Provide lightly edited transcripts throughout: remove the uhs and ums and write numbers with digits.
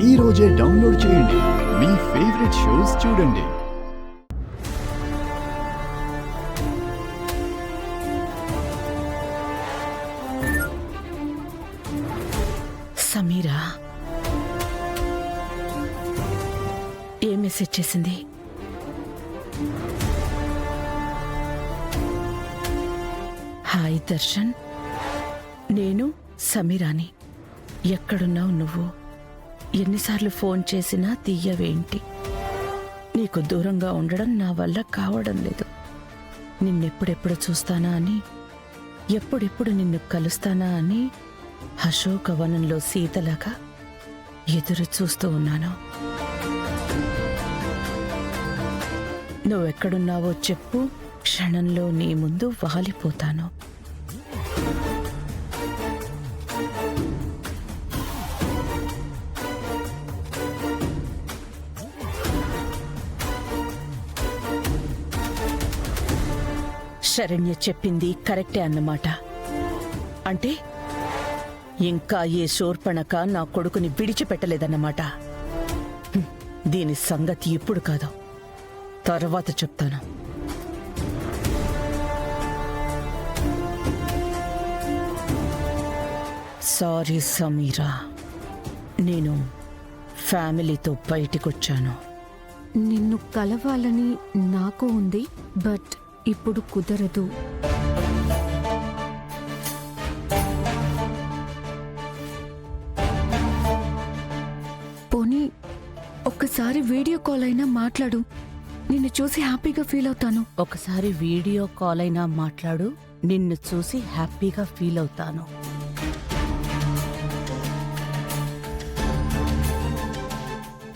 ఈ రోజే డౌన్లోడ్ చేయండి. మీ ఫేవరెట్ షోస్ చూడండి. సమీరా ఏ మెసేజ్ చేసింది? హాయ్ దర్శన్, నేను సమీరాని. ఎక్కడున్నావు నువ్వు? ఎన్నిసార్లు ఫోన్ చేసినా తీయవేంటి? నీకు దూరంగా ఉండడం నా వల్ల కావడం లేదు. నిన్నెప్పుడెప్పుడు చూస్తానా అని, ఎప్పుడెప్పుడు నిన్ను కలుస్తానా అని అశోకవనంలో సీతలాగా ఎదురు చూస్తూ ఉన్నాను. నువ్వెక్కడున్నావో చెప్పు, క్షణంలో నీ ముందు వాలిపోతాను. శరణ్య చెప్పింది కరెక్టే అన్నమాట. అంటే ఇంకా ఏ శూర్పణక నా కొడుకుని విడిచిపెట్టలేదన్నమాట. దీని సంగతి ఇప్పుడు కాదు, తర్వాత చెప్తాను. సారీ సమీరా, నేను ఫ్యామిలీతో బయటికొచ్చాను. నిన్ను కలవాలని నాకు ఉంది, బట్ ఇప్పుడు కుదరదు. పోనీ ఒక్కసారి వీడియో కాల్ అయినా మాట్లాడు. నిన్ను చూసి హ్యాపీగా ఫీల్ అవుతాను. ఒకసారి వీడియో కాల్ అయినా మాట్లాడు, నిన్ను చూసి హ్యాపీగా ఫీల్ అవుతాను.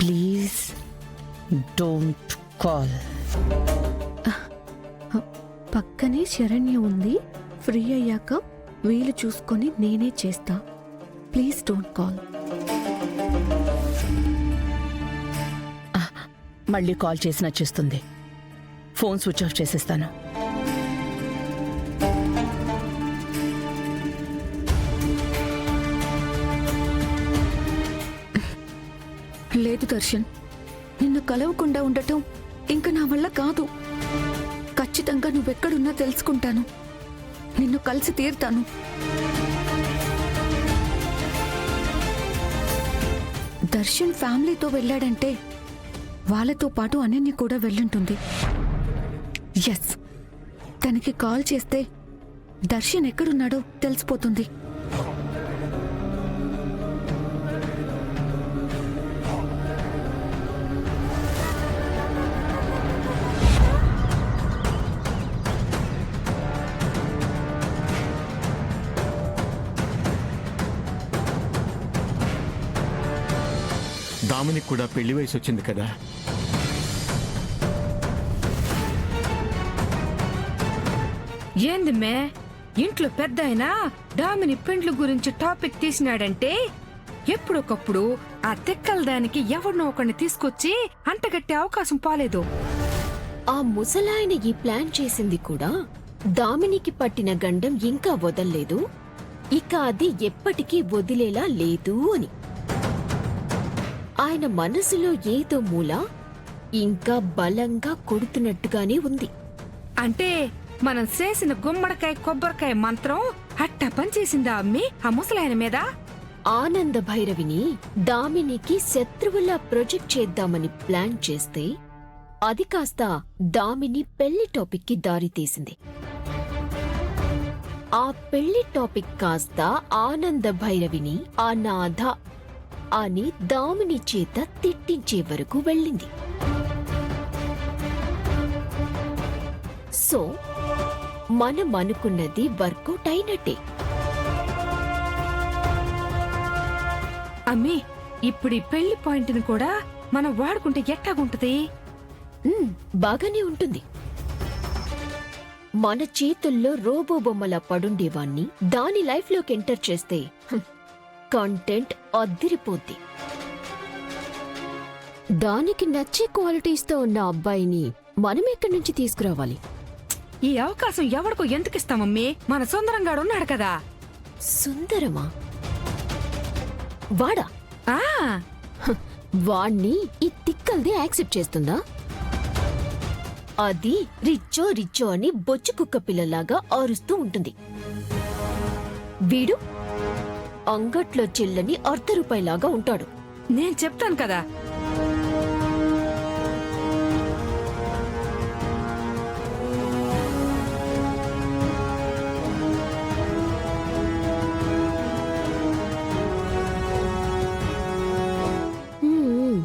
Please don't call. పక్కనే శరణ్య ఉంది. ఫ్రీ అయ్యాక వీలు చూసుకొని నేనే చేస్తా. Please don't call. మళ్ళీ కాల్ చేసినా చేస్తుంది. ఫోన్ స్విచ్ ఆఫ్ చేసేస్తాను. లేదు దర్శన్, నిన్ను కలవకుండా ఉండటం ఇంకా నా వల్ల కాదు. ఖచ్చితంగా నువ్వెక్కడున్నా తెలుసుకుంటాను. నిన్ను కలిసి తీరుతాను. దర్శన్ ఫ్యామిలీతో వెళ్ళాడంటే వాళ్ళతో పాటు అనన్య కూడా వెళ్ళుంటుంది. ఎస్, తనకి కాల్ చేస్తే దర్శన్ ఎక్కడున్నాడో తెలిసిపోతుంది. దామినికి కూడా పెళ్లి వయసు వచ్చింది కదా. ఏంది మే, ఇంట్లో పెద్ద అయినా డామిని పెండ్లు గురించి టాపిక్ తీసినాడంటే ఎప్పుడొకప్పుడు ఆ తెక్కల దానికి ఎవరినో ఒకరిని తీసుకొచ్చి అంటగట్టే అవకాశం పాలేదు. ఆ ముసలాయన ఈ ప్లాన్ చేసింది కూడా దామినికి పట్టిన గండం ఇంకా వదల్లేదు, ఇక అది ఎప్పటికీ వదిలేలా లేదు అని. ఆయన మనసులో ఏదో మూల ఇంకా బలంగా కొడుతున్నట్టుగానే ఉంది. అంటే మనం చేసిన గుమ్మడికాయ కొబ్బరికాయ మంత్రం అట్ట పనిచేసిందా అమ్మి ఆ ముసలాయన మీద? ఆనంద భైరవిని దామినికి శత్రువులా ప్రొజెక్ట్ చేద్దామని ప్లాన్ చేస్తే అది కాస్త దామిని పెళ్లి టాపిక్ కి దారితీసింది. ఆ పెళ్లి టాపిక్ కాస్త ఆనంద భైరవిని అనాథ అని దామిని చేత తిట్టించే వరకు వెళ్ళింది. సో మనం అనుకున్నది వర్కౌట్ అయినట్టే. అమ్మి, ఇప్పుడు ఈ పెళ్లి పాయింట్ ని కూడా మనం వాడుకుంటే ఎట్టాగుంటది? బాగానే ఉంటుంది. మన చేతుల్లో రోబో బొమ్మలా పడుండేవాణ్ణి దాని లైఫ్ లోకి ఎంటర్ చేస్తే కంటెంట్ అద్దిరిపోద్ది. దానికి నచ్చే క్వాలిటీస్తో ఉన్న అబ్బాయిని మనం ఎక్కడి నుంచి తీసుకురావాలి? ఈ అవకాశం ఎవరికో ఎందుకిస్తామమ్మీ? మన సుందరంగాడు ఉన్నాడు కదా. సుందరమా? వాడా? ఆ వాణ్ణి ఈ తిక్కల్ది యాక్సెప్ట్ చేస్తుందా? అది రిచ్చో రిచ్చో అని బొచ్చు కుక్క పిల్లలాగా అరుస్తూ ఉంటుంది. వీడు అంగట్లో చెల్లని ₹1 ఉంటాడు. నేను చెప్తాను కదా. హ్మ్.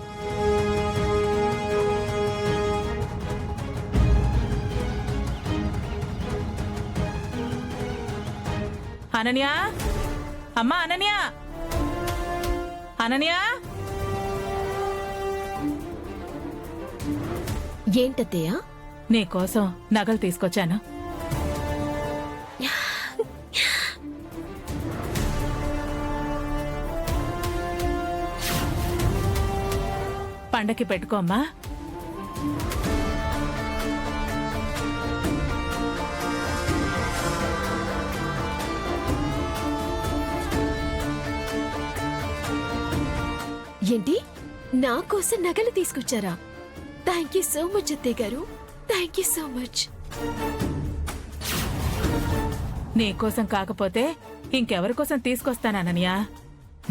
అనన్యా, అమ్మా అనన్యా, అనన్యా. ఏంటత్తయ్యా? నీకోసం నగలు తీసుకొచ్చాను. పండక్కి పెట్టుకోమ్మా. ఏంటి, నా కోసం నగలు తీసుకొచ్చారా? థ్యాంక్ యూ సో మచ్ అత్తయ్య గారు, థ్యాంక్ యూ సో మచ్. నీకోసం కాకపోతే ఇంకెవరి కోసం తీసుకొస్తానన్నయ్యా?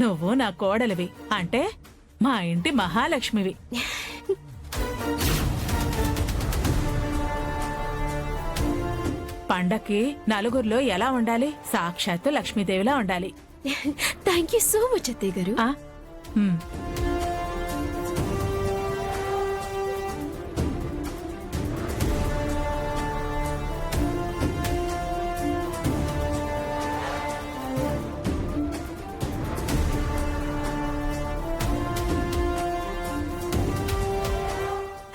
నువ్వు నా కోడలివి, అంటే మా ఇంటి మహాలక్ష్మివి. పండక్కి నలుగురిలో ఎలా ఉండాలి? సాక్షాత్తు లక్ష్మీదేవిలా ఉండాలి. థ్యాంక్ యూ సో మచ్ అత్తయ్య గారు. ఆ? ఉమ్.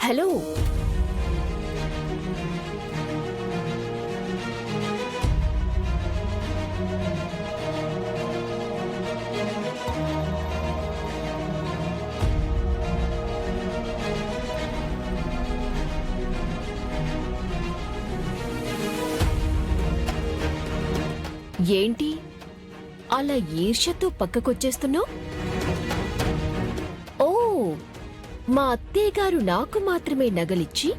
హలో, ఏంటి అలా ఈర్ష్యతో పక్కకొచ్చేస్తున్నావు? ఓ, మా అత్తయ్య గారు నాకు మాత్రమే నగలిచ్చి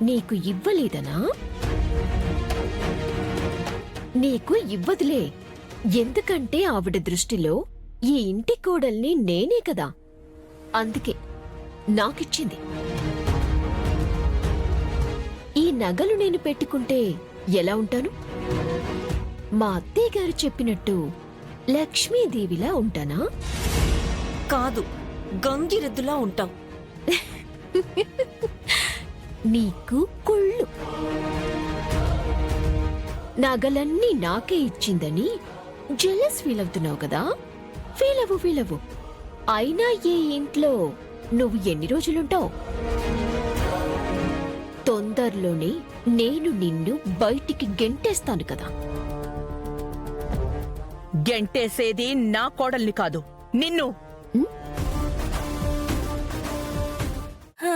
నీకు ఇవ్వలేదనా? నీకు ఇవ్వదులే, ఎందుకంటే ఆవిడ దృష్టిలో ఈ ఇంటి కోడల్ని నేనే కదా, అందుకే నాకిచ్చింది. ఈ నగలు నేను పెట్టుకుంటే ఎలా ఉంటాను? మా అత్తయ్య గారు చెప్పినట్టు లక్ష్మీదేవిలా ఉంటానా? కాదు, గంగిరెద్దులా ఉంటావు. నీకు కుళ్ళు. నగలన్నీ నాకే ఇచ్చిందని జెలస్ ఫీల్ అవుతున్నావు కదా? ఫీల్ అవ్వు. అయినా ఈ ఇంట్లో నువ్వు ఎన్ని రోజులుంటావు? తొందరలోనే నేను నిన్ను బయటికి గెంటేస్తాను కదా. గెంటేసేది నా కోడల్ని కాదు, నిన్ను. ఆ